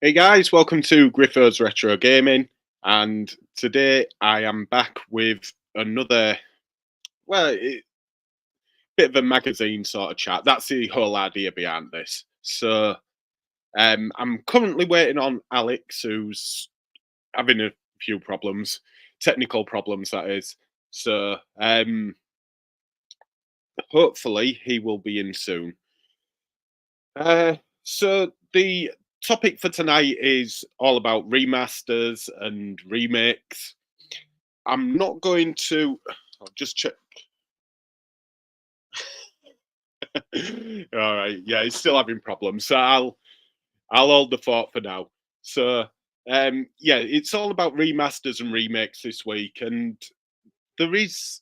Hey guys, welcome to Griffo's Retro Gaming, and today I am back with another, bit of a magazine sort of chat. That's the whole idea behind this. So, I'm currently waiting on Alex, who's having a few problems, technical problems, that is. So, hopefully he will be in soon. So the topic for tonight is all about remasters and remakes. I'm not going to. I'll just check. All right, yeah, he's still having problems, so I'll hold the fort for now. So, yeah, it's all about remasters and remakes this week, and there is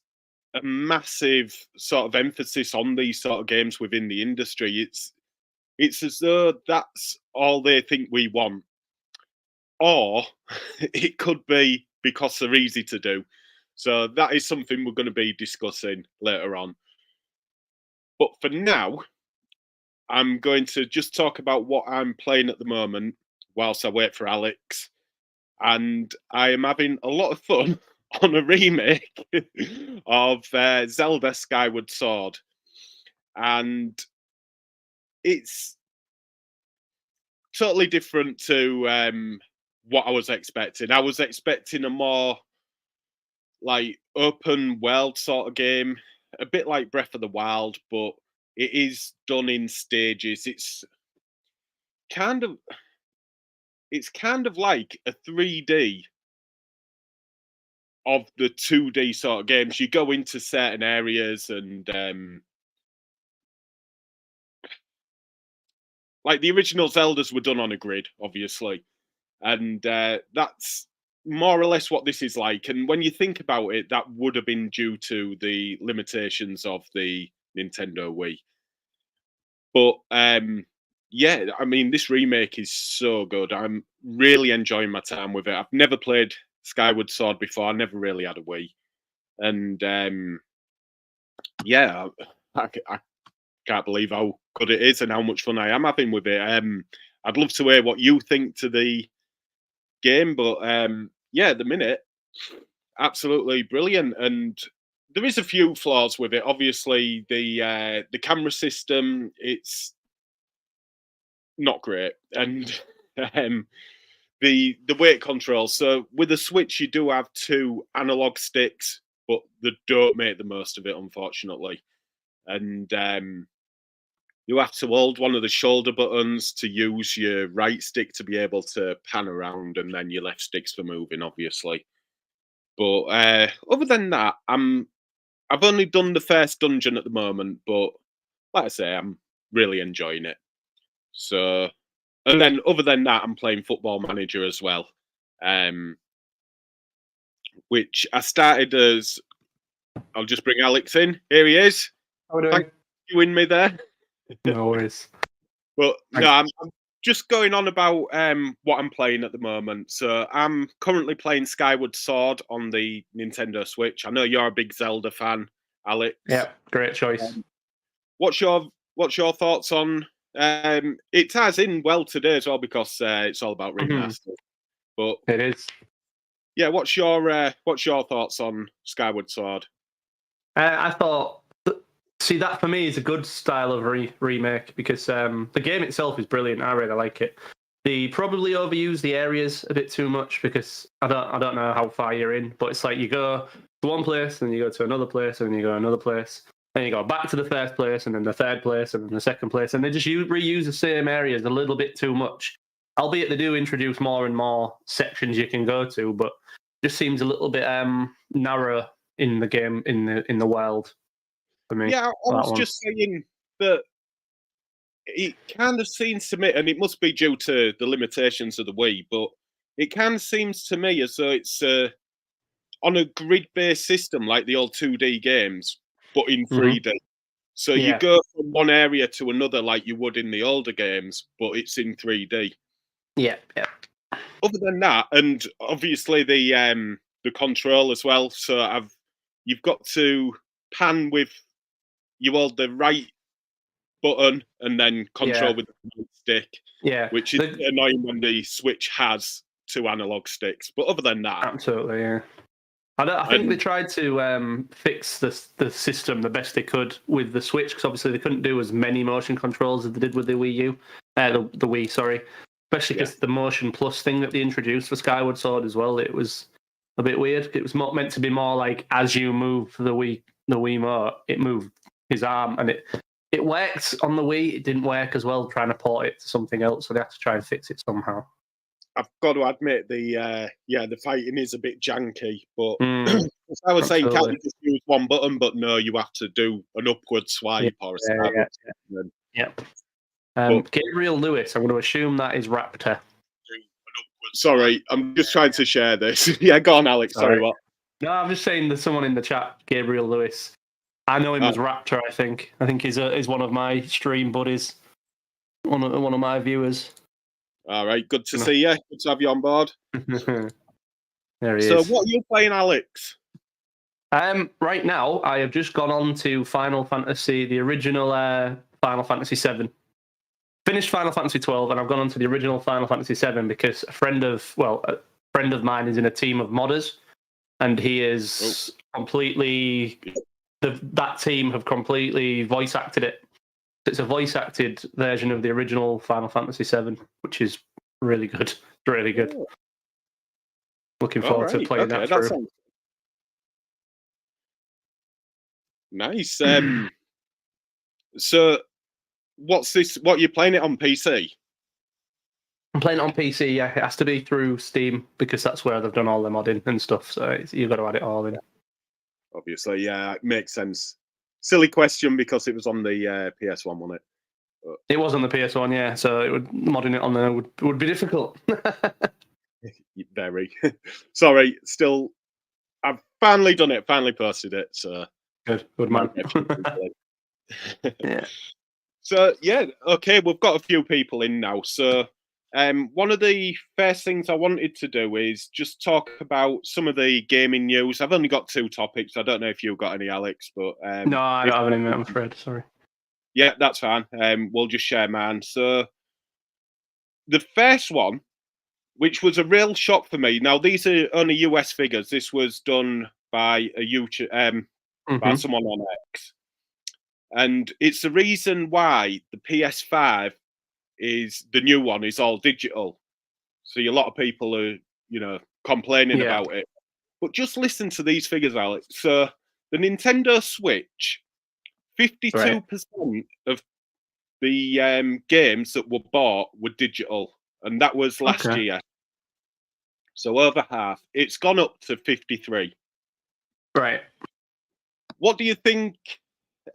a massive sort of emphasis on these sort of games within the industry. It's as though that's all they think we want, or it could be because they're easy to do. So that is something we're going to be discussing later on. But for now, I'm going to just talk about what I'm playing at the moment whilst I wait for Alex. And I am having a lot of fun on a remake of Zelda Skyward Sword. And it's totally different to what I was expecting. I was expecting a more like open world sort of game, a bit like Breath of the Wild, but it is done in stages. Kind of it's kind of like a 3D of the 2D sort of games. You go into certain areas and like the original Zeldas were done on a grid, obviously. And that's more or less what this is like. And when you think about it, that would have been due to the limitations of the Nintendo Wii. But yeah, I mean, this remake is so good. I'm really enjoying my time with it. I've never played Skyward Sword before. I never really had a Wii, and yeah, I can't believe how good it is and how much fun I am having with it. I'd love to hear what you think to the game, but yeah, at the minute, absolutely brilliant. And there is a few flaws with it. Obviously, the camera system, it's not great, and um, the weight control. So with the Switch, you do have two analog sticks, but they don't make the most of it, unfortunately. And you have to hold one of the shoulder buttons to use your right stick to be able to pan around, and then your left stick's for moving, obviously. But other than that, I've only done the first dungeon at the moment, but like I say, I'm really enjoying it. So, and then other than that, I'm playing Football Manager as well, um, which I started as. I'll just bring Alex in. Here he is. How are we Thank doing? you in me there. No worries. But no, I'm just going on about what I'm playing at the moment. So I'm currently playing Skyward Sword on the Nintendo Switch. I know you're a big Zelda fan, Alex. Yeah, great choice. What's your thoughts on it ties in well today as well because it's all about remaster. But It is. yeah, what's your thoughts on Skyward Sword? I thought, see, that for me is a good style of remake because the game itself is brilliant. I really like it. They probably overuse the areas a bit too much because I don't know how far you're in, but it's like you go to one place and you go to another place and you go to another place. Then you go back to the first place and then the third place and then the second place, and they just reuse the same areas a little bit too much. Albeit they do introduce more and more sections you can go to, but just seems a little bit narrow in the game in the world for me. Yeah, I was just saying that it kind of seems to me, and it must be due to the limitations of the Wii, but it kind of seems to me as though it's on a grid-based system like the old 2D games, but in 3D. So you go from one area to another like you would in the older games, but it's in 3D. Yeah, yeah. Other than that, and obviously the control as well. So you've got to pan with you hold the right button and then control with the right stick, Yeah, which is annoying when the Switch has 2 analog sticks. But other than that, absolutely, yeah. I think they tried to fix the system the best they could with the Switch, because obviously they couldn't do as many motion controls as they did with the Wii U, the Wii, sorry. Especially because the Motion Plus thing that they introduced for Skyward Sword as well, it was a bit weird. It was meant to be more like as you move the Wiimote, it moved his arm, and it worked on the Wii. It didn't work as well trying to port it to something else, so they had to try and fix it somehow. I've got to admit the fighting is a bit janky, but as I was saying, can't you just use one button? But no, you have to do an upward swipe or a stab. Gabriel Lewis, I'm going to assume that is Raptor. Sorry, I'm just trying to share this. Yeah, go on, Alex. Sorry, what? No, I'm just saying there's someone in the chat, Gabriel Lewis. I know him as Raptor, I think. I think he's one of my stream buddies, one of my viewers. All right, good to see you. Good to have you on board. There he is. So what are you playing, Alex? Right now, I have just gone on to Final Fantasy, the original Final Fantasy VII. Finished Final Fantasy 12, and I've gone on to the original Final Fantasy 7 because a friend of mine is in a team of modders, and he is completely. That team have completely voice acted it. It's a voice acted version of the original Final Fantasy 7, which is really good. It's really good. Looking forward to playing that through. Nice. So, what's this? What you're playing it on PC? I'm playing it on PC. Yeah, it has to be through Steam because that's where they've done all the modding and stuff. So you've got to add it all in. Obviously, yeah, it makes sense. Silly question because it was on the PS1, wasn't it? But it was on the PS1, yeah. So modding it on there would be difficult. Very. Sorry. Still, I've finally done it. Finally posted it. So good man. Yeah. So yeah, okay. We've got a few people in now. So one of the first things I wanted to do is just talk about some of the gaming news. I've only got 2 topics. I don't know if you've got any, Alex, but no, I don't have any, I'm afraid. Sorry. Yeah, that's fine. We'll just share mine. So the first one, which was a real shock for me. Now these are only US figures. This was done by a YouTube by someone on X, and it's the reason why the PS5 is the new one is all digital. So a lot of people are, complaining about it. But just listen to these figures, Alex. So the Nintendo Switch, 52% of the games that were bought were digital, and that was last year. So over half. It's gone up to 53. Right. What do you think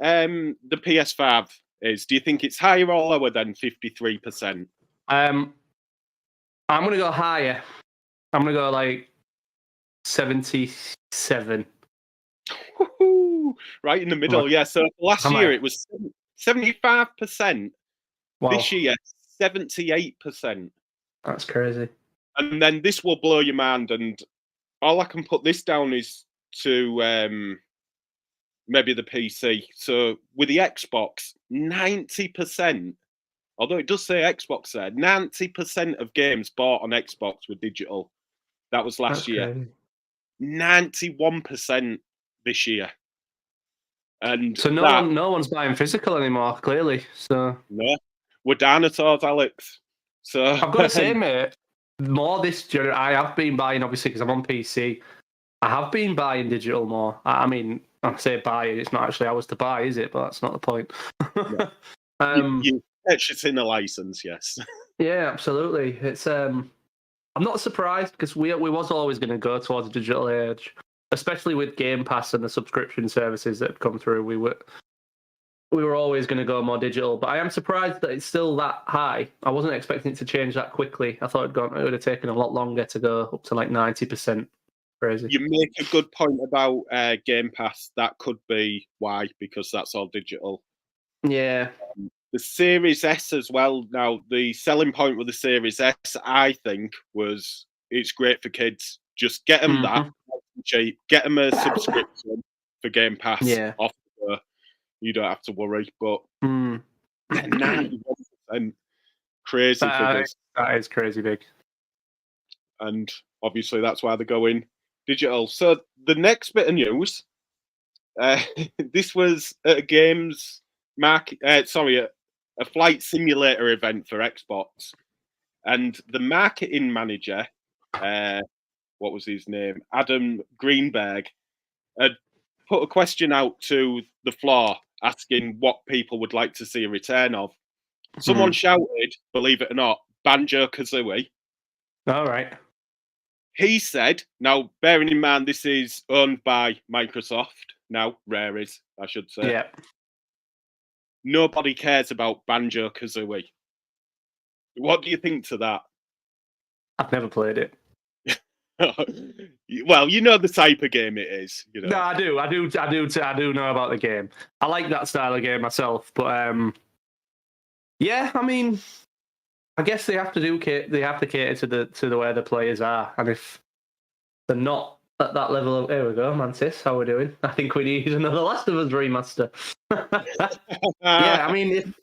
the PS5 is? Do you think it's higher or lower than 53%? I'm going to go higher. I'm going to go like 77. Woo-hoo! Right in the middle, yeah. So last year it was 75%. Wow. This year, 78%. That's crazy. And then this will blow your mind. And all I can put this down is to maybe the PC. So with the Xbox, 90%, although it does say Xbox there, 90% of games bought on Xbox were digital. That was last year. Crazy. 91% this year. And so no one's buying physical anymore, clearly. So no, we're dinosaurs, Alex. So I've got to say, mate, more this year. I have been buying, obviously, because I'm on PC. I have been buying digital more. I mean, I say buying, it's not actually ours to buy, is it? But that's not the point. No. You purchasing a license, yes. Yeah, absolutely. It's I'm not surprised because we was always going to go towards a digital age, especially with Game Pass and the subscription services that have come through. We were always going to go more digital, but I am surprised that it's still that high. I wasn't expecting it to change that quickly. I thought it would have taken a lot longer to go up to like 90%. Crazy. You make a good point about Game Pass. That could be why, because that's all digital. Yeah. The Series S as well. Now, the selling point with the Series S, I think, was it's great for kids. Just get them that cheap. Get them a subscription for Game Pass. Yeah. Off you don't have to worry. But 91%, Crazy figures. That is crazy big. And obviously that's why they're going digital. So the next bit of news, this was at a a flight simulator event for Xbox, and the marketing manager, what was his name, Adam Greenberg, had put a question out to the floor asking what people would like to see a return of. Someone shouted, believe it or not, Banjo-Kazooie. All right. He said, now bearing in mind this is owned by Microsoft, now Rare is, I should say. Yeah. Nobody cares about Banjo-Kazooie. What do you think to that? I've never played it. Well, you know the type of game it is. You know. No, I do know about the game. I like that style of game myself, but yeah, I mean, I guess they have to cater to the way the players are, and if they're not at that level of, here we go, Mantis, how we doing? I think we need another Last of Us remaster. Yeah, I mean,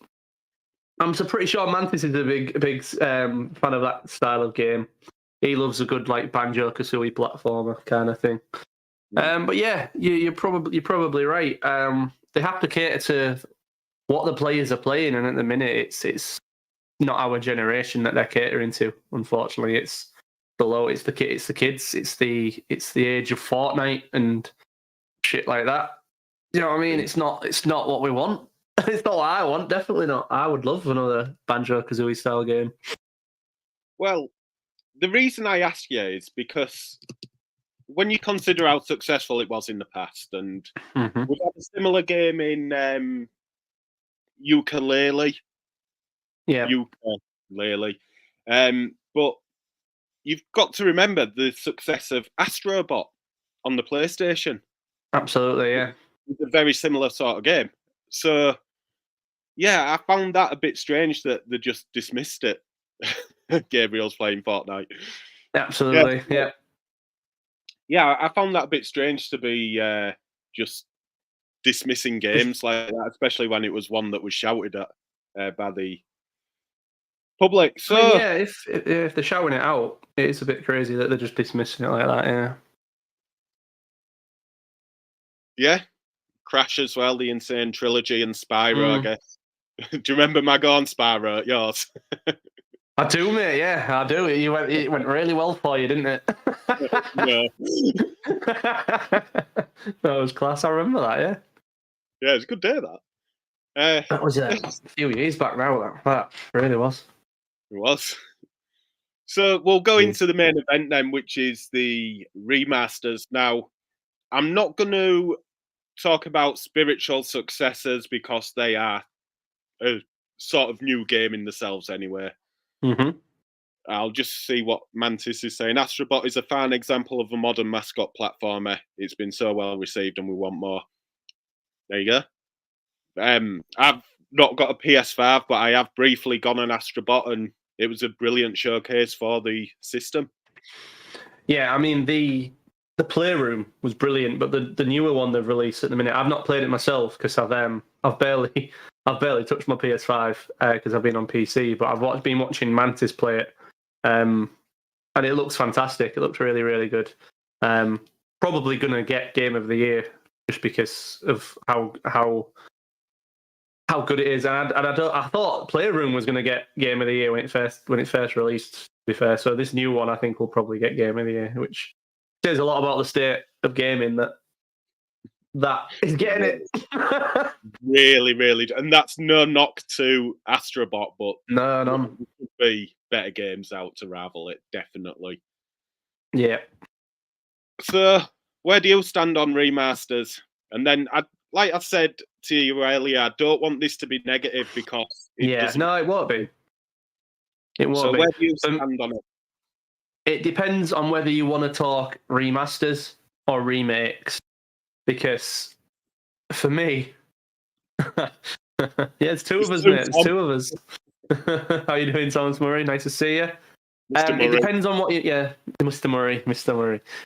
I'm so pretty sure Mantis is a big fan of that style of game. He loves a good like Banjo-Kazooie platformer kind of thing. But yeah, you're probably right. They have to cater to what the players are playing, and at the minute, it's not our generation that they're catering to. Unfortunately, it's below. It's the kids. It's the age of Fortnite and shit like that. You know what I mean? It's not what we want. It's not what I want. Definitely not. I would love another Banjo-Kazooie style game. Well, the reason I ask you is because when you consider how successful it was in the past, and we've had a similar game in ukulele. Yeah. Ukulele. But you've got to remember the success of Astrobot on the PlayStation. Absolutely, yeah. It's a very similar sort of game. So, yeah, I found that a bit strange that they just dismissed it. Gabriel's playing Fortnite. Absolutely, yeah. Yeah, I found that a bit strange to be just dismissing games like that, especially when it was one that was shouted at by the public. So, I mean, yeah, if they're shouting it out, it's a bit crazy that they're just dismissing it like that, yeah. Yeah, Crash as well, the Insane Trilogy, and Spyro, I guess. Do you remember Magon Spyro, yours? I do, mate, yeah, I do. It went really well for you, didn't it? Yeah. That was class, I remember that, yeah. Yeah, it was a good day, that. That was a few years back now, that really was. It was. So we'll go into the main event then, which is the remasters. Now, I'm not going to talk about spiritual successors because they are a sort of new game in themselves anyway. I'll just see what Mantis is saying. Astrobot is a fine example of a modern mascot platformer. It's been so well received and we want more. There you go. I've not got a PS5, but I have briefly gone on Astrobot, and it was a brilliant showcase for the system. Yeah, I mean, the Playroom was brilliant, but the newer one they've released at the minute, I've not played it myself because I've barely touched my PS5 because I've been on PC, but I've been watching Mantis play it, and it looks fantastic. It looks really, really good. Probably gonna get Game of the Year just because of how good it is. And I thought Playroom was gonna get Game of the Year when it first released. To be fair, so this new one I think will probably get Game of the Year, which says a lot about the state of gaming that is getting it. Really, really, and that's no knock to Astrobot, but no, there could be better games out to rival it, definitely. Yeah. So, where do you stand on remasters? And then, like I said to you earlier, I don't want this to be negative because it won't be. It won't be. Where do you stand on it? It depends on whether you want to talk remasters or remakes, because for me, yeah, it's two of us, mate. It's two of us. How you doing, Thomas Murray? Nice to see you. It depends on what Mr. Murray.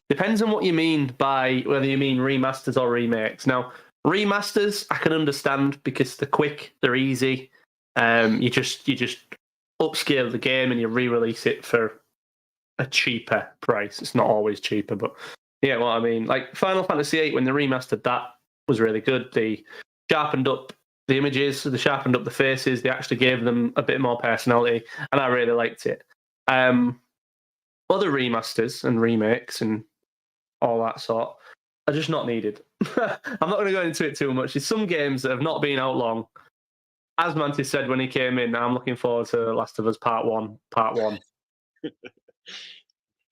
Depends on what you mean by whether you mean remasters or remakes. Now, remasters I can understand because they're quick, they're easy. You just upscale the game and you re-release it for a cheaper price. It's not always cheaper, but yeah, what I mean. Like Final Fantasy VIII, when they remastered that, was really good. They sharpened up the images, they sharpened up the faces, they actually gave them a bit more personality, and I really liked it. Other remasters and remakes and all that sort are just not needed. I'm not going to go into it too much. There's some games that have not been out long. As Mantis said when he came in, I'm looking forward to Last of Us Part 1. Part 1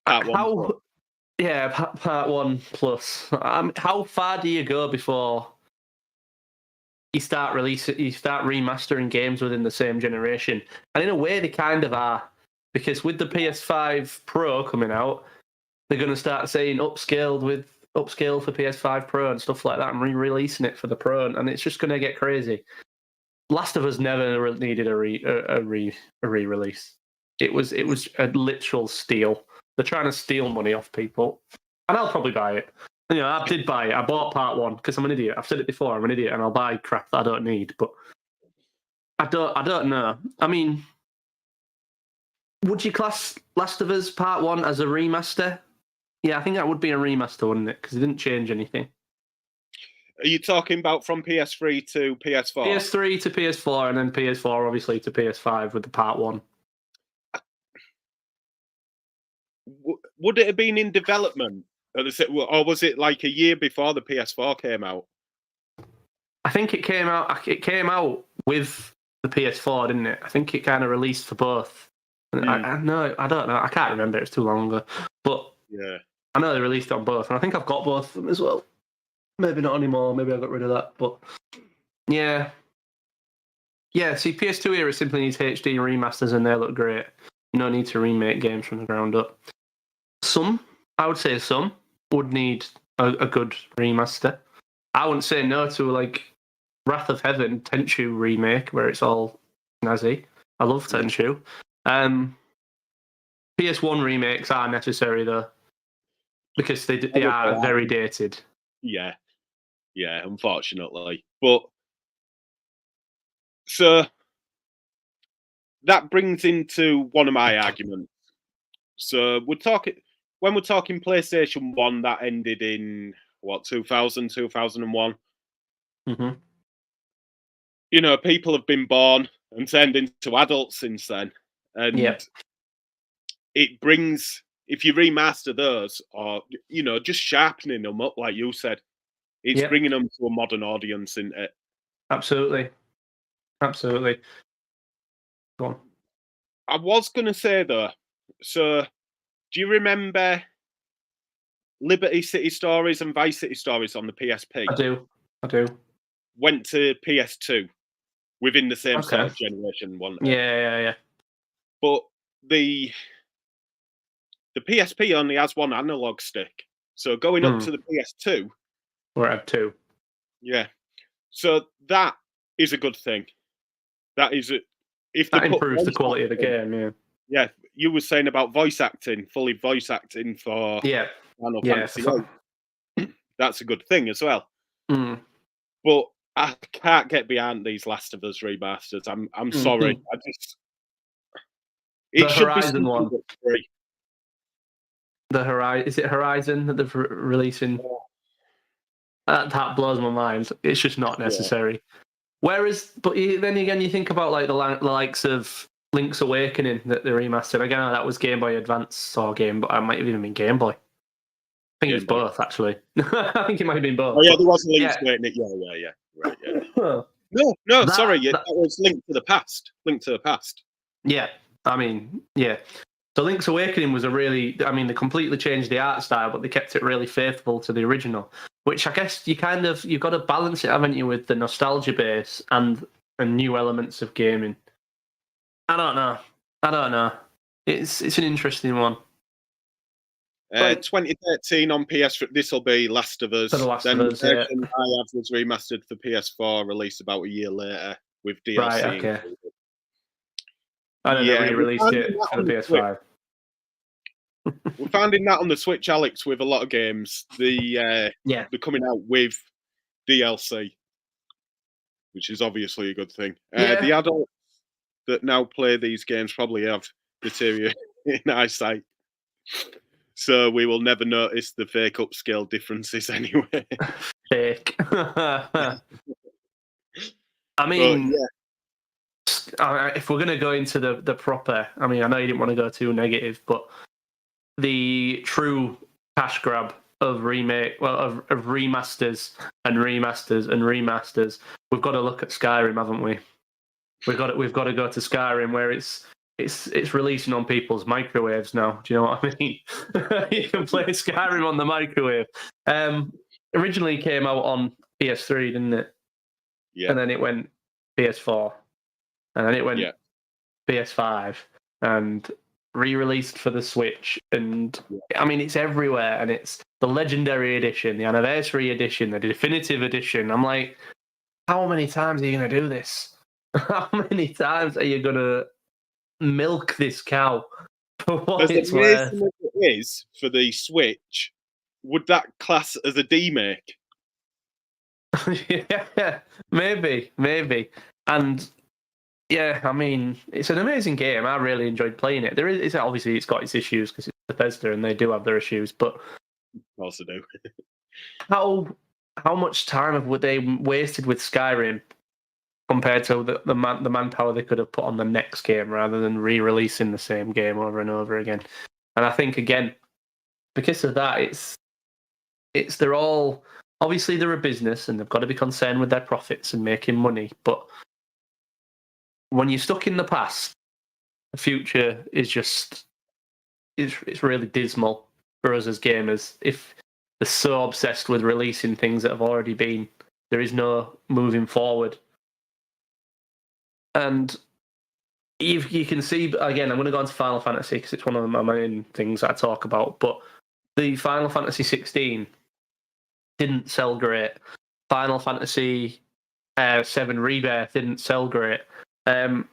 plus. Yeah, Part 1 plus. How far do you go before you start remastering games within the same generation? And in a way, they kind of are, because with the PS5 Pro coming out, they're going to start saying upscale for PS5 Pro and stuff like that, and re-releasing it for the Pro, and it's just going to get crazy. Last of Us never needed a re-release. It was a literal steal. They're trying to steal money off people, and I'll probably buy it. You know, I did buy it. I bought Part 1 because I'm an idiot. I've said it before. I'm an idiot, and I'll buy crap that I don't need. But I don't know. I mean, would you class Last of Us Part 1 as a remaster? Yeah, I think that would be a remaster, wouldn't it? Because it didn't change anything. Are you talking about from PS3 to PS4? PS3 to PS4, and then PS4 obviously to PS5 with the Part 1. Would it have been in development? Or was it like a year before the PS4 came out? I think it came out. It came out with the PS4, didn't it? I think it kind of released for both. I don't know. I can't remember. It was too long ago. But yeah, I know they released it on both, and I think I've got both of them as well. Maybe not anymore. Maybe I got rid of that. But yeah. See, PS2 era simply needs HD remasters, and they look great. No need to remake games from the ground up. I would say some would need a good remaster. I wouldn't say no to like Wrath of Heaven Tenchu remake where it's all snazzy. I love Tenchu. PS1 remakes are necessary though, because they are very dated. Yeah, unfortunately. But so that brings into one of my arguments. So when we're talking PlayStation 1, that ended in 2000, 2001. Mm-hmm. You know, people have been born and turned into adults since then. And it brings, if you remaster those, or, you know, just sharpening them up, like you said, it's bringing them to a modern audience, isn't it? Absolutely. Go on. I was going to say, though, so do you remember Liberty City Stories and Vice City Stories on the PSP? I do. Went to PS2 within the same sort of generation, wasn't it? Yeah. But the PSP only has one analog stick. So going up to the PS2... We're at 2. Yeah. So that is a good thing. That is it. If that improves the quality of the game, yeah. Yeah, you were saying about voice acting, fully voice acting for Final Fantasy VIII. That's a good thing as well. But I can't get behind these Last of Us remasters. I'm sorry. It should be something one. that's free. Is it Horizon that they're releasing? That blows my mind. It's just not necessary. Yeah. Whereas, but then again, you think about like the likes of Link's Awakening that they remastered. Again, that was Game Boy Advance or Game Boy. I might have even been Game Boy. I think it was both, actually. I think it might have been both. Oh yeah, there was a Link's Awakening. Yeah. Right, yeah. No, sorry. That was Link to the Past. Link to the Past. Yeah, I mean, yeah. So Link's Awakening was they completely changed the art style, but they kept it really faithful to the original. Which I guess you've got to balance it, haven't you, with the nostalgia base and new elements of gaming. I don't know. It's an interesting one. 2013 on PS. This will be Last of Us. The Last of Us, I have was remastered for PS4, released about a year later with DLC. Right, okay. I don't know. We released it for the PS5. We're finding that on the Switch, Alex, with a lot of games. They're coming out with DLC, which is obviously a good thing. The that now play these games probably have deteriorating eyesight. So we will never notice the fake upscale differences anyway. Fake. I But mean, yeah, if we're going to go into the proper, I mean, I know you didn't want to go too negative, but the true cash grab of of remasters and remasters and remasters, we've got to look at Skyrim, haven't we? We've got to go to Skyrim, where it's releasing on people's microwaves now. Do you know what I mean? You can play Skyrim on the microwave. Originally came out on PS3, didn't it? yeah, And then it went PS4, and then it went yeah. PS5, and re-released for the Switch. And I mean, it's everywhere, and it's the Legendary Edition, the Anniversary Edition, the Definitive Edition. I'm like, how many times are you going to do this? How many times are you going to milk this cow for what As it's worth? amazing as it is for the Switch, would that class as a demake? Yeah, maybe. And yeah, I mean, it's an amazing game. I really enjoyed playing it. Obviously it's got its issues because it's Bethesda and they do have their issues. But Of course I do. how much time have they wasted with Skyrim compared to the manpower they could have put on the next game rather than re-releasing the same game over and over again? And I think again, because of that, they're all obviously they're a business and they've got to be concerned with their profits and making money. But when you're stuck in the past, the future is just it's really dismal for us as gamers. If they're so obsessed with releasing things that have already been, there is no moving forward. And you can see, again, I'm going to go on to Final Fantasy because it's one of my main things I talk about. But the Final Fantasy 16 didn't sell great. Final Fantasy 7 Rebirth didn't sell great. And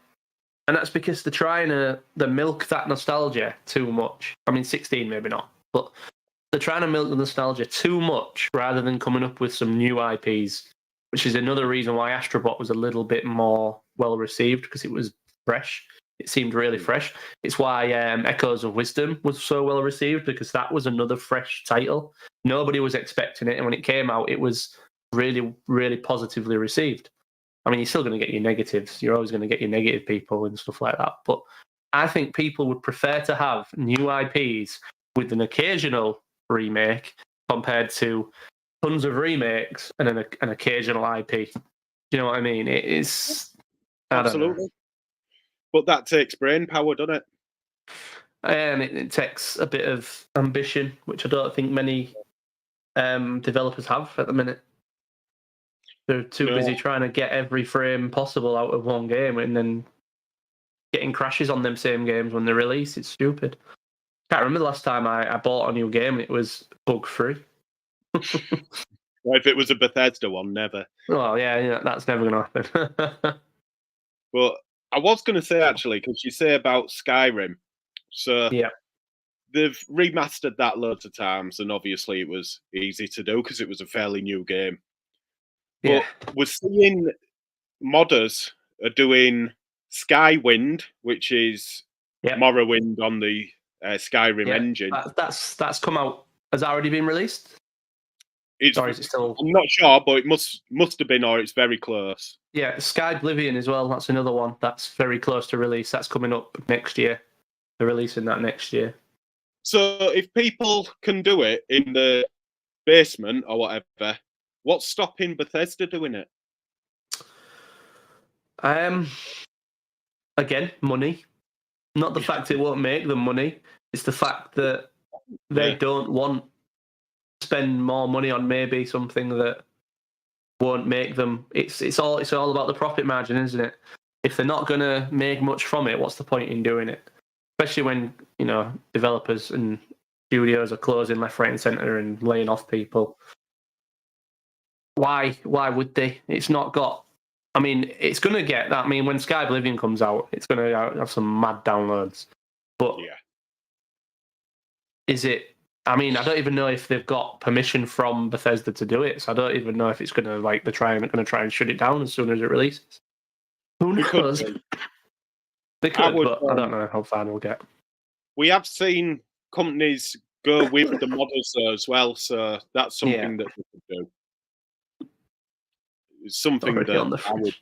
that's because they're trying to milk that nostalgia too much. I mean, 16 maybe not, but they're trying to milk the nostalgia too much rather than coming up with some new IPs, which is another reason why Astrobot was a little bit more well received because it was fresh. It seemed really fresh. It's why Echoes of Wisdom was so well received because that was another fresh title. Nobody was expecting it, and when it came out, it was really, really positively received. I mean, you're still going to get your negatives. You're always going to get your negative people and stuff like that. But I think people would prefer to have new IPs with an occasional remake compared to tons of remakes and an occasional IP. Do you know what I mean? It is... Absolutely. But that takes brain power, doesn't it? And it takes a bit of ambition, which I don't think many developers have at the minute. They're too busy trying to get every frame possible out of one game and then getting crashes on them same games when they release. It's stupid. Can't remember the last time I bought a new game and it was bug-free. Well, if it was a Bethesda one, never. Well, yeah, that's never going to happen. But I was going to say, actually, because you say about Skyrim. So yeah, they've remastered that loads of times, and obviously it was easy to do because it was a fairly new game. But we're seeing modders are doing Skywind, which is Morrowind on the Skyrim engine. That's come out. Has that already been released? Or is it still... I'm not sure, but it must have been, or it's very close. Yeah, Skyblivion as well. That's another one that's very close to release. That's coming up next year. They're releasing that next year. So if people can do it in the basement or whatever, what's stopping Bethesda doing it? Again, money. Not the fact it won't make them money. It's the fact that they don't want to spend more money on maybe something that won't make them. It's all about the profit margin, isn't it? If they're not going to make much from it, what's the point in doing it? Especially when developers and studios are closing left, right, and centre and laying off people. Why would they? It's not got... I mean, it's going to get that. I mean, when Skyblivion comes out, it's going to have some mad downloads. But is it... I mean, I don't even know if they've got permission from Bethesda to do it. So I don't even know if it's going to, they're going to try and shut it down as soon as it releases. Who knows? They could, but I don't know how far they'll get. We have seen companies go with the models though as well, so that's something that they could do. It's something Already on that the I would,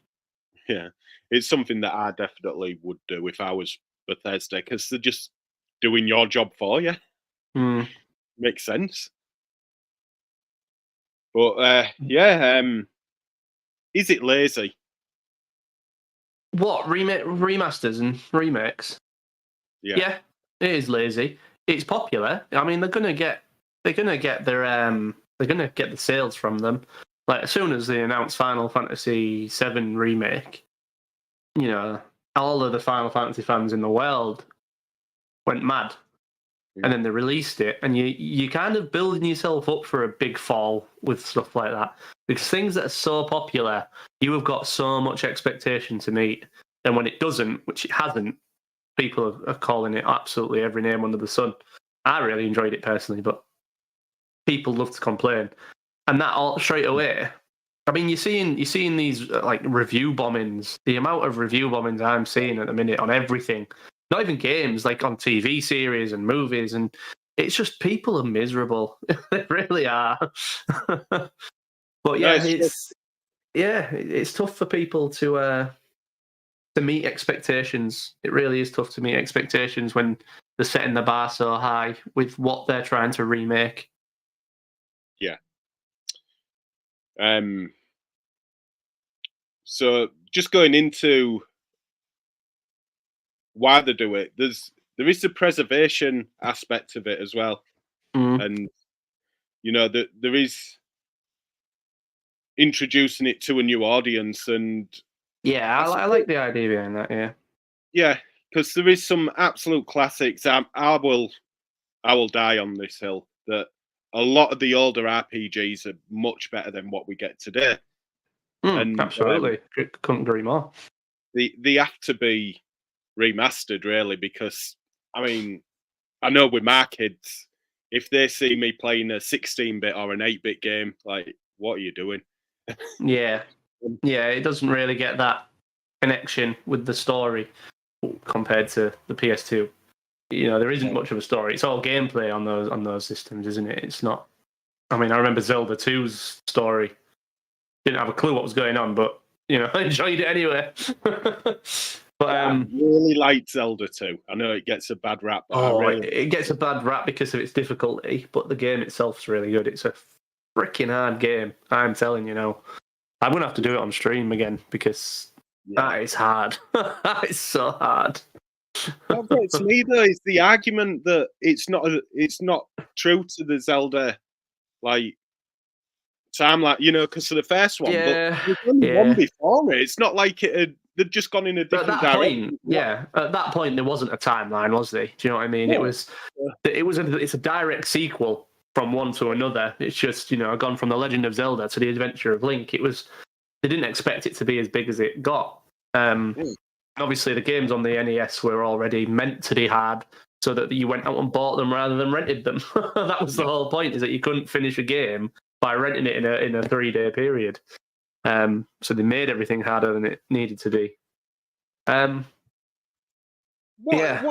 yeah, it's something that I definitely would do if I was Bethesda, because they're just doing your job for you. Makes sense. But is it lazy? What remasters and remakes? Yeah, it is lazy. It's popular. I mean, they're gonna get the sales from them. Like as soon as they announced Final Fantasy VII remake, you know, all of the Final Fantasy fans in the world went mad. And then they released it, and you kind of building yourself up for a big fall with stuff like that. Because things that are so popular, you have got so much expectation to meet. And when it doesn't, which it hasn't, people are calling it absolutely every name under the sun. I really enjoyed it personally, but people love to complain. And that all straight away. I mean, you're seeing these like review bombings. The amount of review bombings I'm seeing at the minute on everything, not even games, like on TV series and movies, and it's just people are miserable. They really are. But yeah, it's tough for people to meet expectations. It really is tough to meet expectations when they're setting the bar so high with what they're trying to remake. Yeah. So just going into why they do it, there is the preservation aspect of it as well, and there is introducing it to a new audience, and I like the idea behind that. Yeah, because there is some absolute classics. I will die on this hill that a lot of the older RPGs are much better than what we get today. And absolutely, couldn't agree more. They have to be remastered, really, because I mean, I know with my kids, if they see me playing a 16-bit or an 8-bit game, like, what are you doing? Yeah, it doesn't really get that connection with the story compared to the PS2. There isn't much of a story. It's all gameplay on those systems, isn't it? It's not. I mean, I remember Zelda 2's story. Didn't have a clue what was going on, but I enjoyed it anyway. But I really liked Zelda 2. I know it gets a bad rap, but it gets a bad rap because of its difficulty, but the game itself's really good. It's a freaking hard game. I'm telling you now. I'm gonna have to do it on stream again because that is hard. That is so hard. What gets me though is the argument that it's not true to the Zelda like timeline, because of the first one. But there's only one before it. It's not like they'd just gone in a different direction. At that point there wasn't a timeline, was there? Do you know what I mean? No. It's a direct sequel from one to another. It's just gone from the Legend of Zelda to the Adventure of Link. They didn't expect it to be as big as it got. Obviously, the games on the NES were already meant to be hard, so that you went out and bought them rather than rented them. That was the whole point: is that you couldn't finish a game by renting it in a 3-day period. So they made everything harder than it needed to be. What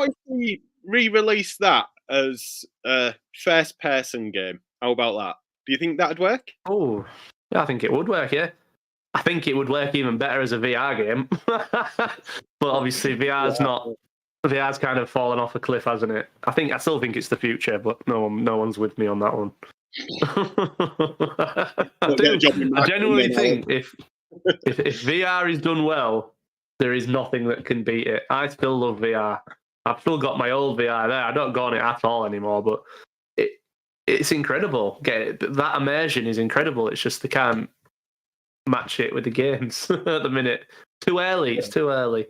if we re-release that as a first-person game? How about that? Do you think that'd work? Oh, yeah, I think it would work. Yeah. I think it would work even better as a VR game. But obviously VR's kind of fallen off a cliff, hasn't it? I still think it's the future, but no one's with me on that one. I genuinely think if VR is done well, there is nothing that can beat it. I still love VR. I've still got my old VR there. I don't go on it at all anymore, but it's incredible. That immersion is incredible. It's just they can't match it with the games at the minute. Too early. It's too early.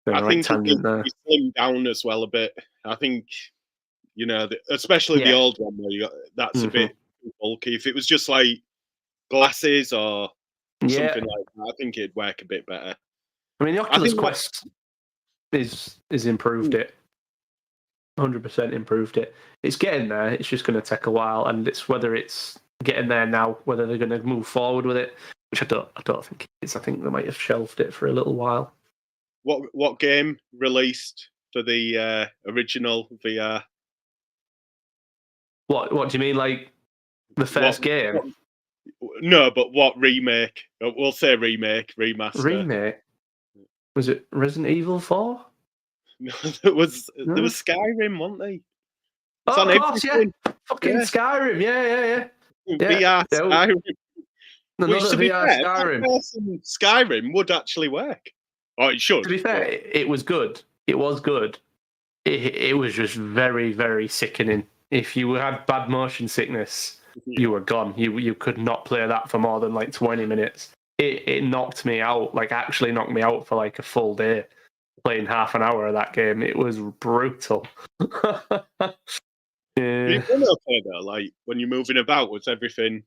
I think it's slimmed down as well a bit. I think, especially the old one, that's a bit bulky. If it was just like glasses or something like that, I think it'd work a bit better. I mean, the Oculus Quest is improved it. 100% improved it. It's getting there. It's just going to take a while, and it's whether it's getting there now, whether they're going to move forward with it, which I don't think it is. I think they might have shelved it for a little while. What game released for the original VR? What do you mean, like the first game? No, but what remake? We'll say remake, remaster. Remake? Was it Resident Evil 4? No, there was No? Skyrim, wasn't they? It's Oh, on of course, yeah. everything. Fucking Yeah. Skyrim, yeah. VR Yeah, Skyrim. Which, another to be VR fair, Skyrim. first-person Skyrim would actually work. Oh, it should. To be fair, it was good. It was good. It was just very, very sickening. If you had bad motion sickness, you were gone. You could not play that for more than like 20 minutes. It knocked me out, like actually knocked me out for like a full day playing half an hour of that game. It was brutal. But Yeah. it went okay though. Like when you're moving about, was everything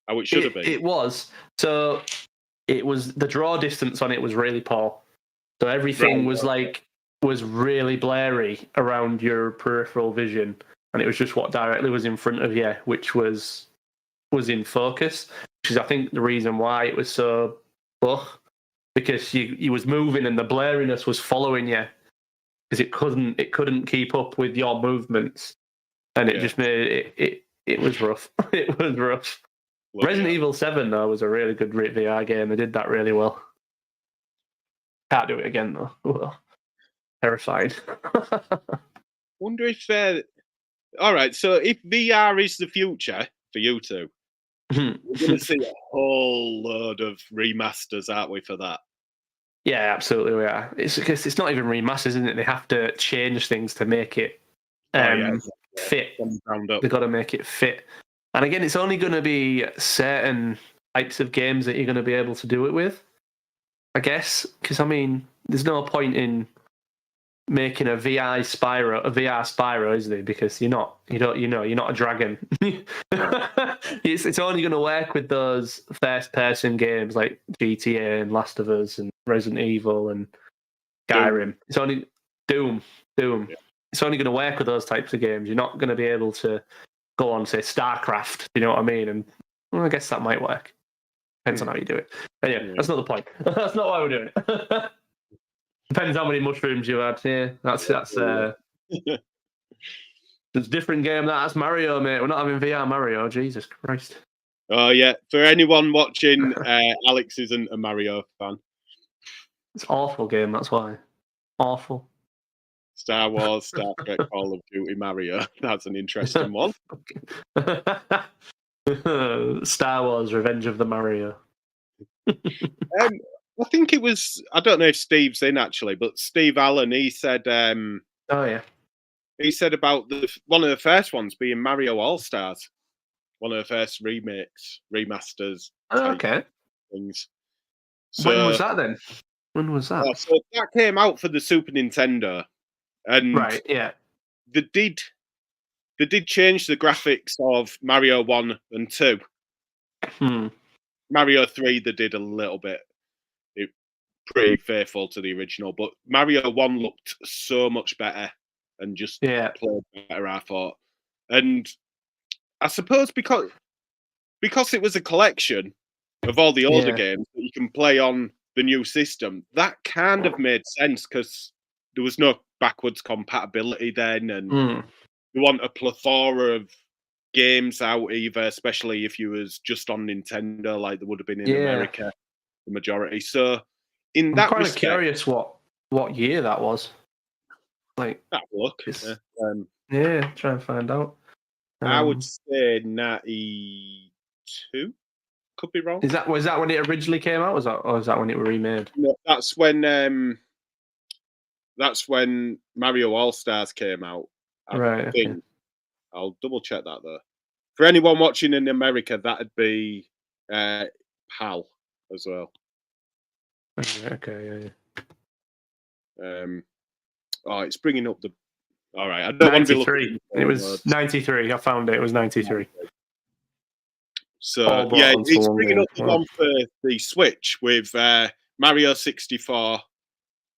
how it should have been? It was. So it was, the draw distance on it was really poor. So everything was really blurry around your peripheral vision, and it was just what directly was in front of you, which was in focus. Which is, I think, the reason why it was so because you was moving and the blurriness was following you because it couldn't keep up with your movements, and it just made it was rough. It was rough. Resident Evil 7 though was a really good VR game. They did that really well. Can't do it again though. Well, terrified. Wonder if all right. So if VR is the future for you two, we're going to see a whole load of remasters, aren't we? For that. Yeah, absolutely we are. It's because it's not even remasters, isn't it? They have to change things to make it fit. They've got to make it fit. And again, it's only going to be certain types of games that you're going to be able to do it with, I guess. Because I mean, there's no point in making a VR Spyro, is there? Because you're not a dragon. It's only going to work with those first-person games like GTA and Last of Us and Resident Evil and Skyrim. It's only Doom. Yeah. It's only going to work with those types of games. You're not going to be able to go on, say, StarCraft. You know what I mean? And well, I guess that might work. Depends on how you do it. Anyway, that's not the point. That's not why we're doing it. Depends how many mushrooms you had. Yeah, that's it's a different game. That's Mario, mate. We're not having VR Mario. Jesus Christ. Oh yeah. For anyone watching, Alex isn't a Mario fan. It's an awful game. That's why. Awful. Star Wars, Star Trek, Call of Duty, Mario. That's an interesting one. Star Wars: Revenge of the Mario. I think it was. I don't know if Steve's in actually, but Steve Allen. He said. Oh yeah. He said about one of the first ones being Mario All Stars, one of the first remasters. Oh, okay. Things. So, when was that then? When was that? So that came out for the Super Nintendo, and right, yeah, they did change the graphics of Mario 1 and 2. Mario 3 they did a little bit. Pretty faithful to the original, but Mario 1 looked so much better and just played better, I thought. And I suppose because it was a collection of all the older games that you can play on the new system, that kind of made sense because there was no backwards compatibility then, and you want a plethora of games out, either, especially if you was just on Nintendo, like there would have been in America, the majority. So, in that I'm kind respect, of curious what year that was. Like that look, try and find out. I would say 92. Could be wrong. Was that when it originally came out? Or was that when it was remade? No, that's when Mario All Stars came out. I think. Okay. I'll double check that though. For anyone watching in America, that'd be PAL as well. Okay, yeah. It's bringing up the. All right, I don't want to be looking. It was 93. I found it. It was 93. So it's bringing up the one for the Switch with Mario 64,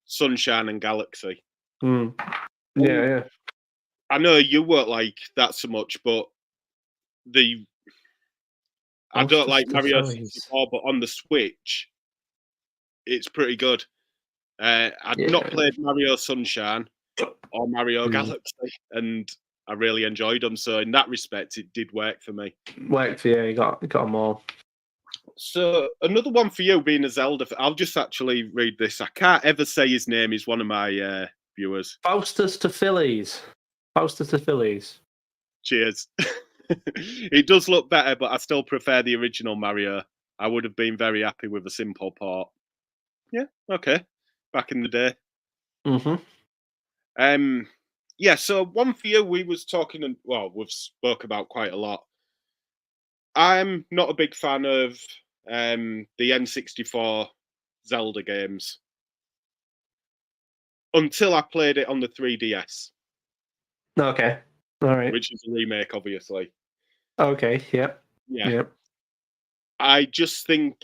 Sunshine and Galaxy. Yeah. I know you won't like that so much, but I don't like Mario 64, but on the Switch, it's pretty good. I'd not played Mario Sunshine or Mario Galaxy, and I really enjoyed them. So in that respect, it did work for me. Worked for you. You got them all. So another one for you, being a Zelda. I'll just actually read this. I can't ever say his name. He's one of my viewers. Faustus to Phillies. Cheers. It does look better, but I still prefer the original Mario. I would have been very happy with a simple port. Yeah, okay. Back in the day. Yeah, so one for you, we was talking, and well, we've spoke about quite a lot. I'm not a big fan of the N64 Zelda games until I played it on the 3DS. Okay, all right. Which is a remake, obviously. Okay, yep. Yeah. I just think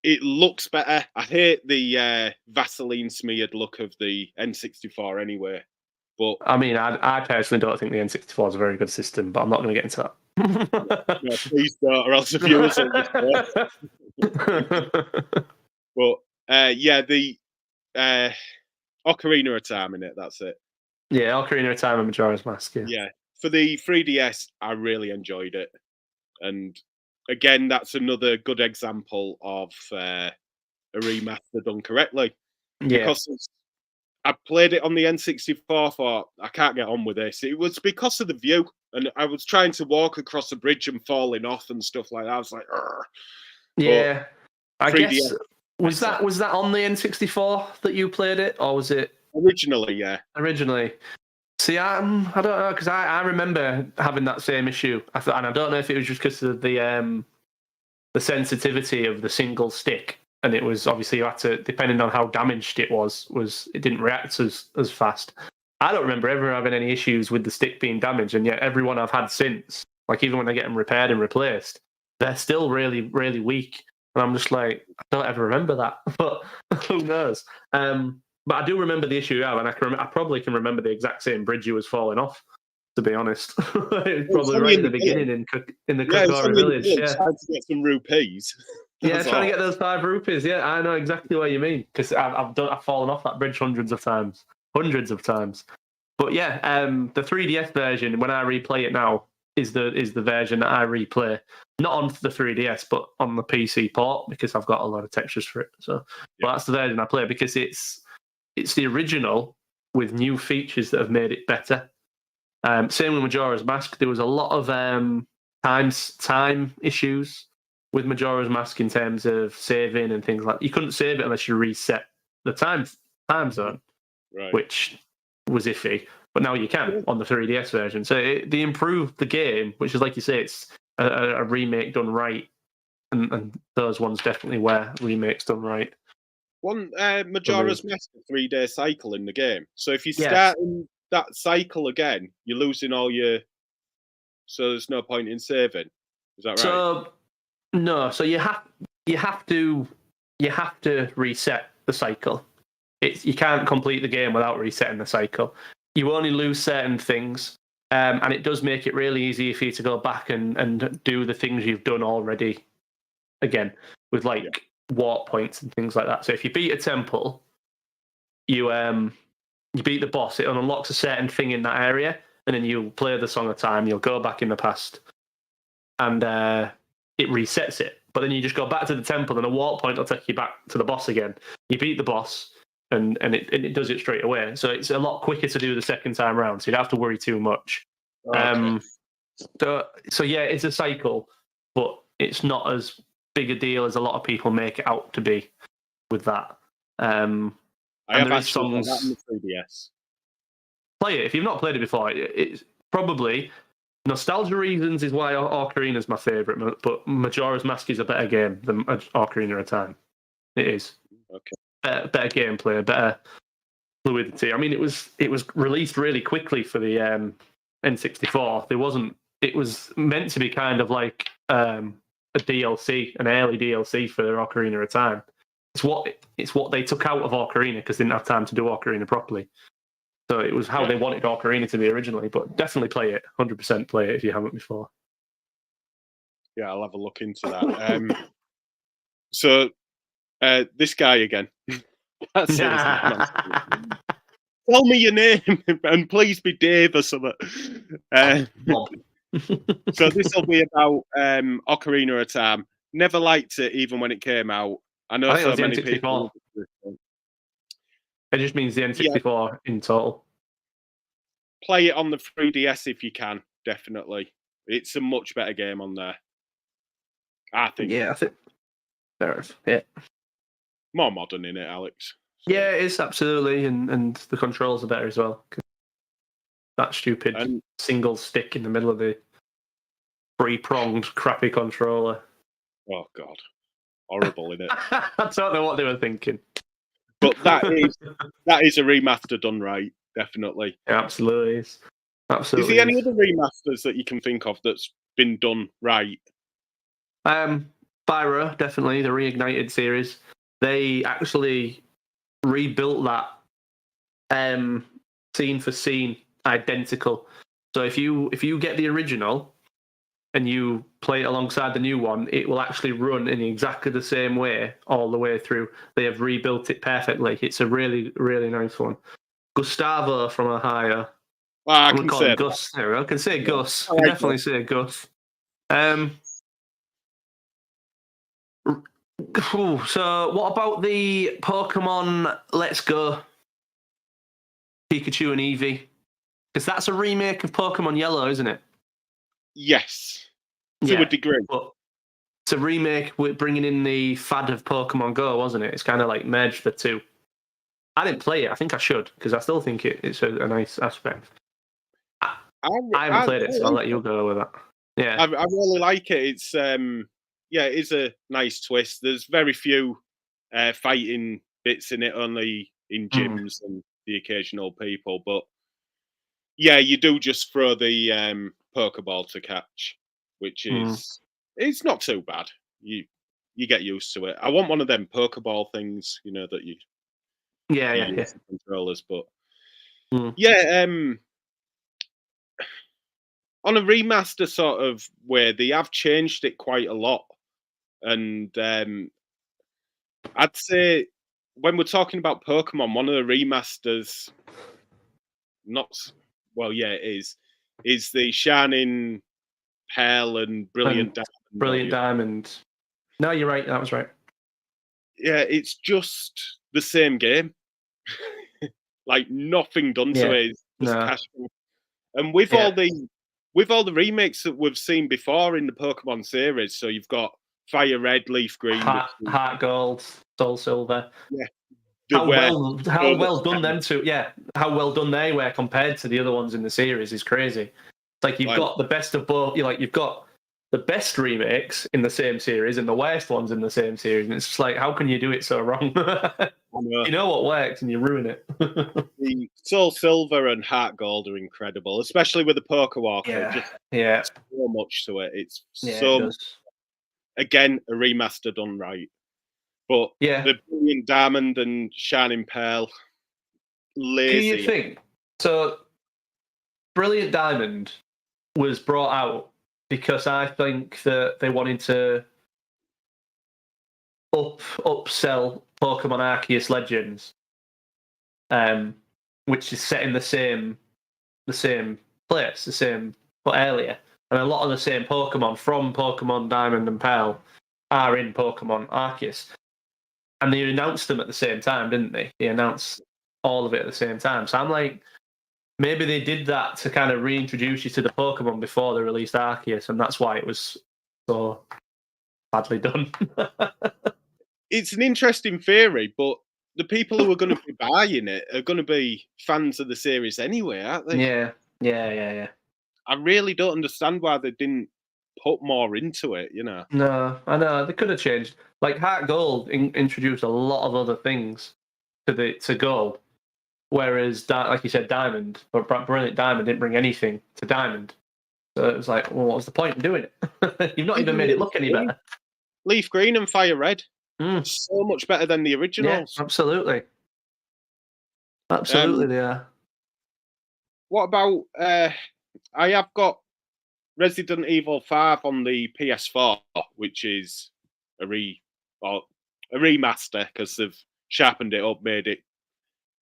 it looks better. I hate the Vaseline smeared look of the N64 anyway. But I mean, I personally don't think the N64 is a very good system, but I'm not going to get into that. No, please don't, or else the viewers will But yeah, the Ocarina of Time in it. That's it. Yeah, Ocarina of Time and Majora's Mask. Yeah, for the 3DS, I really enjoyed it, and again, that's another good example of a remaster done correctly. Because I played it on the N64, thought I can't get on with this. It was because of the view, and I was trying to walk across a bridge and falling off and stuff like that. I was like, "Urgh." Yeah, I 3DS guess was that on the N64 that you played it, or was it originally? Yeah, originally. See, I don't know, because I remember having that same issue. And I don't know if it was just because of the sensitivity of the single stick, and it was obviously you had to, depending on how damaged it was it didn't react as fast. I don't remember ever having any issues with the stick being damaged, and yet everyone I've had since, like even when I get them repaired and replaced, they're still really, really weak. And I'm just like, I don't ever remember that, but who knows? But I do remember the issue you have, and I probably can remember the exact same bridge you was falling off. To be honest, it was probably right at the beginning in the Kokoro village. Yeah, trying to get some rupees. Yeah, trying to get those 5 rupees. Yeah, I know exactly what you mean, because I've fallen off that bridge hundreds of times. But yeah, the 3DS version, when I replay it now, is the version that I replay, not on the 3DS but on the PC port, because I've got a lot of textures for it. So, but that's the version I play because it's the original with new features that have made it better. Same with Majora's Mask. There was a lot of time issues with Majora's Mask in terms of saving and things like that. You couldn't save it unless you reset the time zone, right, which was iffy. But now you can on the 3DS version. So they improved the game, which is, like you say, it's a remake done right. And those ones definitely were remakes done right. One Majora's Mask 3-day cycle in the game. So if you start in that cycle again, you're losing all your. So there's no point in saving. Is that right? So no. So you have to reset the cycle. You can't complete the game without resetting the cycle. You only lose certain things, and it does make it really easy for you to go back and do the things you've done already again with warp points and things like that. So if you beat a temple, you beat the boss, it unlocks a certain thing in that area, and then you'll play the Song of Time, you'll go back in the past, and it resets it. But then you just go back to the temple, and a warp point will take you back to the boss again. You beat the boss, and it does it straight away. So it's a lot quicker to do the second time round, so you don't have to worry too much. Okay. So yeah, it's a cycle, but it's not as big a deal as a lot of people make it out to be with that. I have actually got that on the 3DS. Play it if you've not played it before. It's probably nostalgia reasons is why Ocarina is my favourite, but Majora's Mask is a better game than Ocarina of Time. It is. Okay. Better gameplay, better fluidity. I mean, it was released really quickly for the N64. It was meant to be kind of like a DLC, an early DLC for Ocarina of Time. It's what they took out of Ocarina because they didn't have time to do Ocarina properly. So it was how they wanted Ocarina to be originally. But definitely play it, 100% play it if you haven't before. Yeah, I'll have a look into that. So this guy again. That's seriously. Tell me your name, and please be Dave or something. Bob. So this will be about Ocarina of Time. Never liked it, even when it came out. I know I think it so was the many people. N64. It just means the Yeah, N64 in total. play it on the 3DS if you can. Definitely, it's a much better game on there. I think. Yeah, I think fair enough. Yeah. More modern in it, Alex. So, Yeah, it is absolutely, and the controls are better as well. That stupid and single stick in the middle of the three-pronged crappy controller. oh god, horrible in it. I don't know what they were thinking. But that is a remaster done right, definitely. It absolutely is. Is there any other remasters that you can think of that's been done right? Spyro, definitely, the Reignited series. They actually rebuilt that scene for scene identical. So if you get the original and you play it alongside the new one, it will actually run in exactly the same way all the way through. They have rebuilt it perfectly. It's a really, really nice one. Gustavo from Ohio. Well, I I'm gonna can call say him that. Gus. There we go. I can say Gus. I I can like definitely say Gus. So what about the Pokemon Let's Go Pikachu and Eevee? Because that's a remake of Pokemon Yellow, isn't it? Yes, to a degree. But it's a remake with bringing in the fad of Pokemon Go, wasn't it? It's kind of like merged the two. I didn't play it. I think I should because I still think it's a nice aspect. I haven't played it, so I'll let you go with that. Yeah, I really like it. It's yeah, it is a nice twist. There's very few fighting bits in it, only in gyms and the occasional people. But yeah, you do just throw the Pokeball to catch, which is it's not too bad. You get used to it. I want one of them Pokeball things, you know, that you use the controllers. But yeah, on a remaster sort of way, they have changed it quite a lot. And I'd say when we're talking about Pokemon, one of the remasters, not well, yeah, it is the Shining Pearl and Brilliant Diamond. Brilliant Diamond. No, you're right. That was right. Yeah, it's just the same game. Like nothing done to it. It's just cash. And with all the remakes that we've seen before in the Pokemon series, so you've got Fire Red, Leaf Green, Heart Gold, Soul Silver. Yeah. How well done them two? Yeah, how well done they were compared to the other ones in the series is crazy. It's like you've got the best of both. You've got the best remakes in the same series and the worst ones in the same series, and it's just like, how can you do it so wrong? You know what works and you ruin it. The Soul Silver and Heart Gold are incredible, especially with the Pokewalker. Yeah, so much to it. It's so again a remaster done right. But the Brilliant Diamond and Shining Pearl, lazy. Do you think so? Brilliant Diamond was brought out because I think that they wanted to upsell Pokemon Arceus Legends, which is set in the same place, the same area, and a lot of the same Pokemon from Pokemon Diamond and Pearl are in Pokemon Arceus. And they announced them at the same time, didn't they? They announced all of it at the same time. So I'm like, maybe they did that to kind of reintroduce you to the Pokemon before they released Arceus, and that's why it was so badly done. It's an interesting theory, but the people who are going to be buying it are going to be fans of the series anyway, aren't they? Yeah. I really don't understand why they didn't put more into it, you know? No, I know. They could have changed. Like, Heart Gold introduced a lot of other things to Gold, whereas, like you said, Diamond, but Brilliant Diamond didn't bring anything to Diamond. So it was like, well, what was the point in doing it? You've not even made it look any better. Leaf Green and Fire Red. So much better than the originals. Yeah, absolutely. Absolutely, they are. What about... I have got Resident Evil 5 on the PS4, which is a remaster, because they've sharpened it up, made it.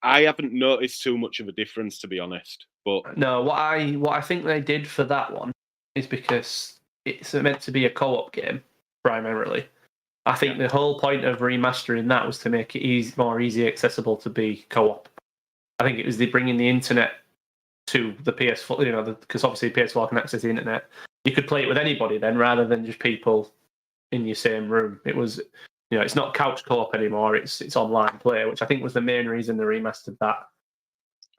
I haven't noticed too much of a difference, to be honest. But No, what I think they did for that one is because it's meant to be a co-op game primarily. I think the whole point of remastering that was to make it more easy accessible to be co-op. I think it was bringing the internet to the PS4, because obviously PS4 can access the internet. You could play it with anybody then, rather than just people in your same room. It was, it's not couch co-op anymore. It's online play, which I think was the main reason they remastered that.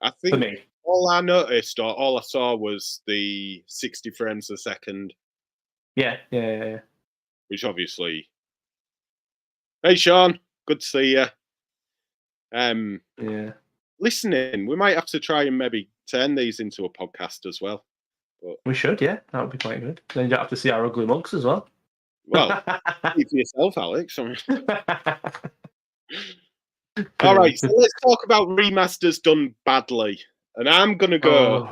I For think me, all I noticed or all I saw was the 60 frames a second. yeah. Which obviously. Hey, Sean, good to see you. Yeah. Listening, we might have to try and maybe turn these into a podcast as well. But We should, yeah. That would be quite good. Then you don't have to see our ugly mugs as well. well, speak for yourself, Alex. All right, so let's talk about remasters done badly. And I'm going to go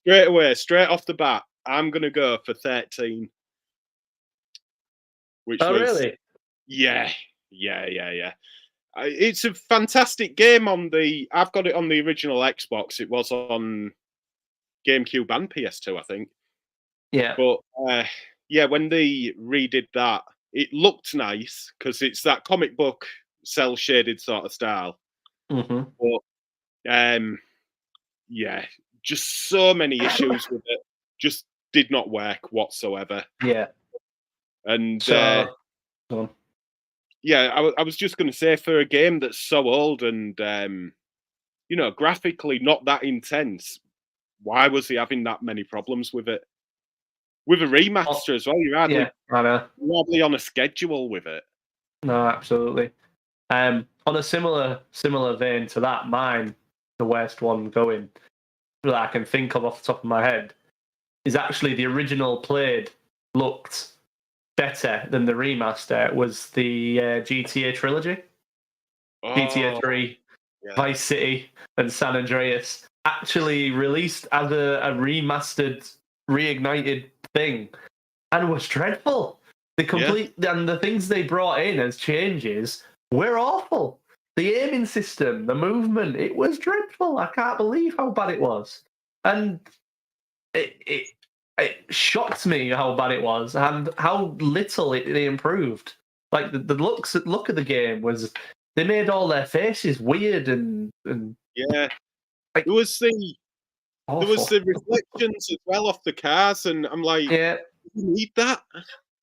straight away, straight off the bat, I'm going to go for 13. Which was, really? Yeah. It's a fantastic game I've got it on the original Xbox. It was on GameCube and PS2, I think. Yeah. But when they redid that, it looked nice because it's that comic book cell shaded sort of style. Mm-hmm. But just so many issues with it. Just did not work whatsoever. Yeah. And so, go on. Yeah, I was just going to say, for a game that's so old and graphically not that intense, why was he having that many problems with it? With a remaster as well, you're hardly on a schedule with it. No, absolutely. On a similar vein to that, the worst one going that I can think of off the top of my head is actually the original played looked better than the remaster. Was the GTA trilogy, GTA 3, Vice City, and San Andreas, actually released as a remastered, reignited thing, and was dreadful. And the things they brought in as changes were awful. The aiming system, the movement, it was dreadful. I can't believe how bad it was. And it shocked me how bad it was and how little they improved. Like the look of the game was, they made all their faces weird and yeah. Like, there was the reflections as well off the cars, and I'm like, yeah, you need that?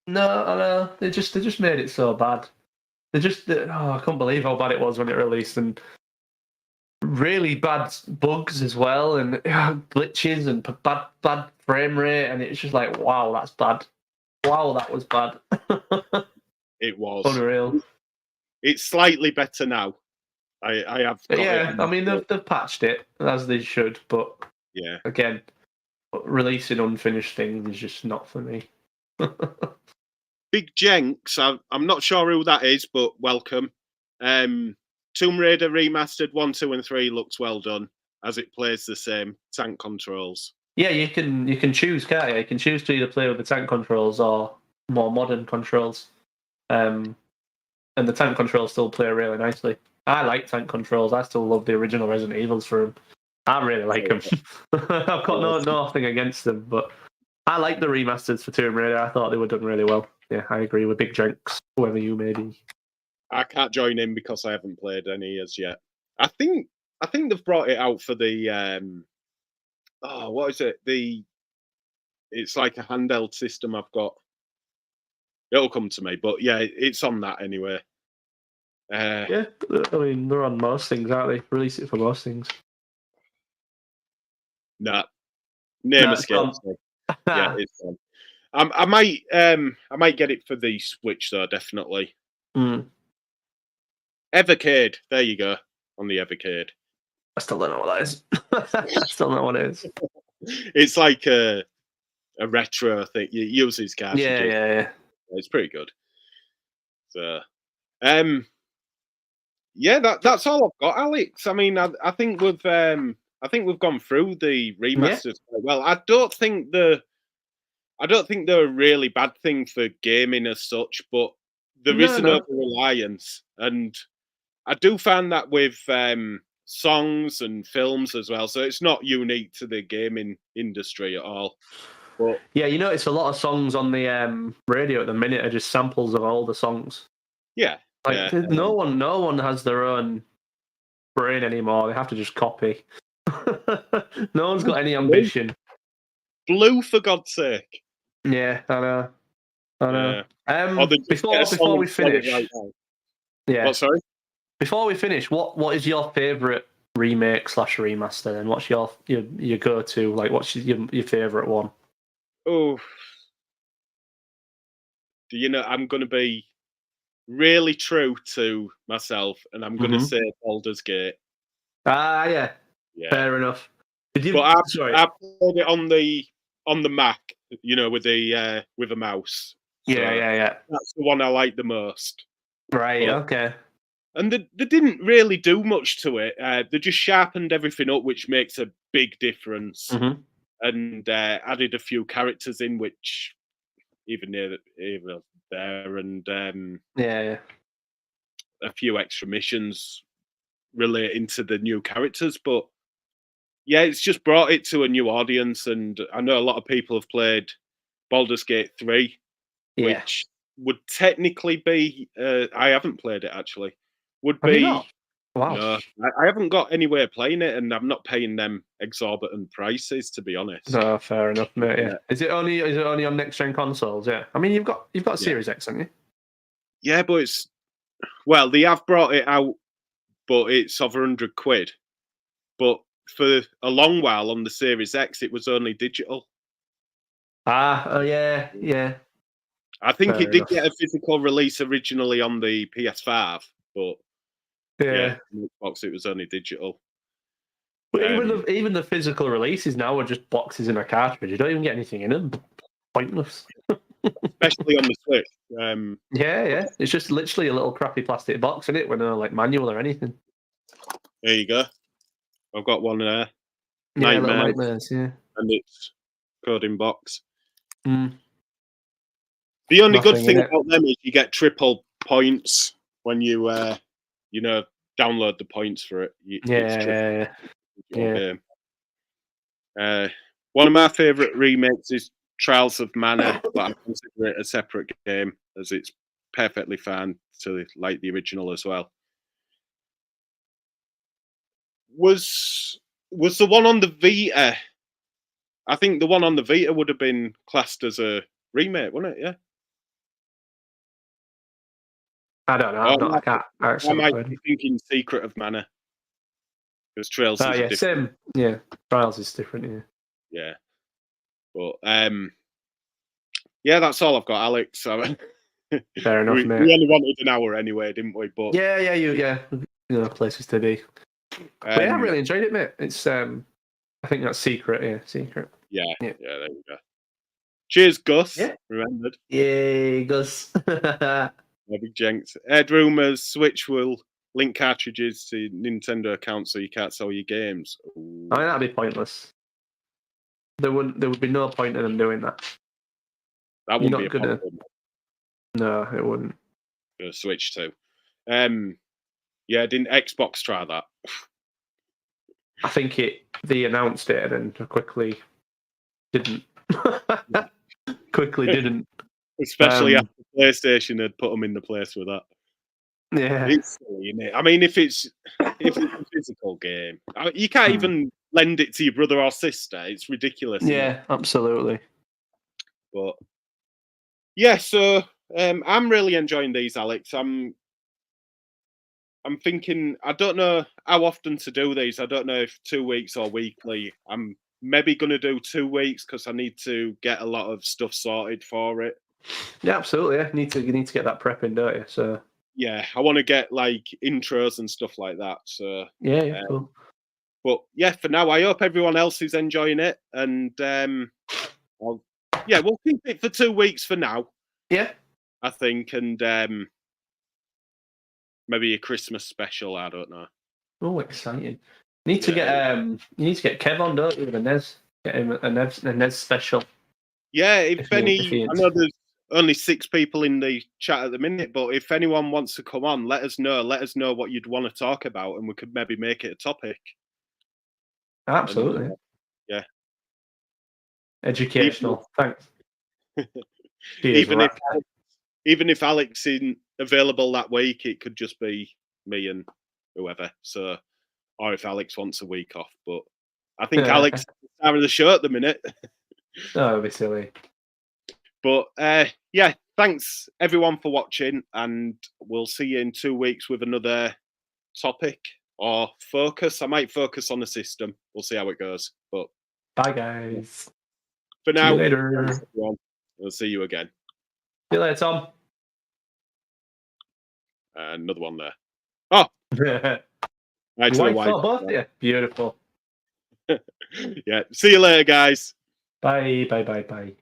No, they just made it so bad. I couldn't believe how bad it was when it released, and really bad bugs as well, and glitches and bad frame rate, and it's just like, wow, that's bad. Wow, that was bad. It was unreal. It's slightly better now. I have. I mean, they've patched it as they should, but yeah, again, releasing unfinished things is just not for me. Big Jenks, I'm not sure who that is, but welcome. Tomb Raider Remastered 1, 2, and 3 looks well done, as it plays the same tank controls. Yeah, you can choose, can't you? You can choose to either play with the tank controls or more modern controls. And the tank controls still play really nicely. I like tank controls. I still love the original Resident Evils for them. I really like them. I've got nothing against them, but I like the remasters for Tomb Raider. I thought they were done really well. Yeah, I agree with Big Jenks, whoever you may be. I can't join in because I haven't played any as yet. I think they've brought it out for the what is it? It's like a handheld system I've got. It'll come to me, but yeah, it's on that anyway. Yeah, I mean, they're on most things, aren't they? Release it for most things. Nah, name escapes me. Yeah, it's fun. I might get it for the Switch though, definitely. Evercade, there you go, on the Evercade. I still don't know what that is. I still don't know what it is. It's like a retro thing. It uses cartridges. Yeah. It's pretty good. So, yeah, that's all I've got, Alex. I mean, I think we've gone through the remasters quite well. I don't think they're a really bad thing for gaming as such, but there is an over reliance, and I do find that with songs and films as well. So it's not unique to the gaming industry at all. But Yeah, you notice a lot of songs on the radio at the minute are just samples of older songs. yeah, Like yeah. no one has their own brain anymore. They have to just copy. No one's got any ambition. Blue, for God's sake. Yeah, I know. Or they just get a song Before we and play it finish, right now. yeah. What, sorry? Before we finish, what is your favourite remake / remaster? And what's your go to? Like, what's your favourite one? Oh, you know, I'm going to be really true to myself, and I'm going to say Baldur's Gate. Ah, yeah. Yeah, Fair enough. Did you? but I Sorry. played it on the Mac, you know, with a mouse. So Yeah. that's the one I like the most. Right. But, Okay. and they didn't really do much to it. They just sharpened everything up, which makes a big difference. And added a few characters in, which even there, and Yeah. a few extra missions relating to the new characters. But yeah, it's just brought it to a new audience, and I know a lot of people have played Baldur's Gate 3, which would technically be I haven't played it actually. Would Have you be not? Wow. no, I haven't got anywhere playing it, and I'm not paying them exorbitant prices, to be honest. No, fair enough, mate. Yeah. Yeah. Is it only on next gen consoles? Yeah. I mean, you've got Series X, haven't you? Yeah, but they have brought it out, but it's over £100. But for a long while on the Series X, it was only digital. Oh yeah. I think Fair it did enough. get a physical release originally on the PS5, but Yeah. on Xbox it was only digital. But even the physical releases now are just boxes in a cartridge. You don't even get anything in them. Pointless. Especially on the Switch. Yeah. It's just literally a little crappy plastic box in it with no like manual or anything. There you go. I've got one there. Yeah, Little Nightmares, yeah. And it's coding box. Mm. The only Nothing good thing in it. about them is you get triple points when you download the points for it. Yeah. Game. One of my favourite remakes is Trials of Mana, but I consider it a separate game as it's perfectly fine to like the original as well. Was the one on the Vita? I think the one on the Vita would have been classed as a remake, wouldn't it? Yeah. I don't know. I can't I might be thinking Secret of Mana. Because Trails is different. Same. Yeah, Trials is different. Yeah. Yeah. But that's all I've got, Alex. So, fair enough, we mate. only wanted an hour anyway, didn't we? But places to be. But I really enjoyed it, mate. It's I think that's Secret. Yeah, Secret. Yeah. There you go. Cheers, Gus. Yeah. Remembered. Yay, Gus. Big Jenks. Aired rumours Switch will link cartridges to Nintendo accounts so you can't sell your games. Ooh. I mean, that'd be pointless. There would be no point in them doing that. That wouldn't be a problem. No, it wouldn't. Switch 2. Didn't Xbox try that? I think they announced it and then quickly didn't. Didn't. Especially after PlayStation had put them in the place with that. Yeah. It's silly, isn't it? I mean, if it's a physical game, you can't even lend it to your brother or sister. It's ridiculous. Yeah, absolutely. But yeah, so I'm really enjoying these, Alex. I'm thinking, I don't know how often to do these. I don't know if 2 weeks or weekly. I'm maybe going to do 2 weeks because I need to get a lot of stuff sorted for it. Yeah, absolutely. Yeah. You need to get that prepping, don't you? So yeah, I want to get like intros and stuff like that. So yeah, cool. But yeah, for now, I hope everyone else is enjoying it, and we'll keep it for 2 weeks for now. Yeah, I think, and maybe a Christmas special. I don't know. Oh, exciting! You need to get Kev on, don't you? The NES, get him a NES special. Yeah, if any, I know there's only 6 people in the chat at the minute, but if anyone wants to come on, let us know. Let us know what you'd want to talk about, and we could maybe make it a topic. Absolutely. And, yeah. Educational. Thanks. Cheers, even if Alex isn't available that week, it could just be me and whoever. So, or if Alex wants a week off, but I think Alex is the star of the show at the minute. Oh, it'll be silly. But yeah, thanks everyone for watching, and we'll see you in 2 weeks with another topic or focus. I might focus on the system. We'll see how it goes. But bye, guys. For now, see you later. Thanks, everyone. We'll see you again. See you later, Tom. Another one there. Oh, right to the white. Both, yeah, beautiful. Yeah. See you later, guys. Bye.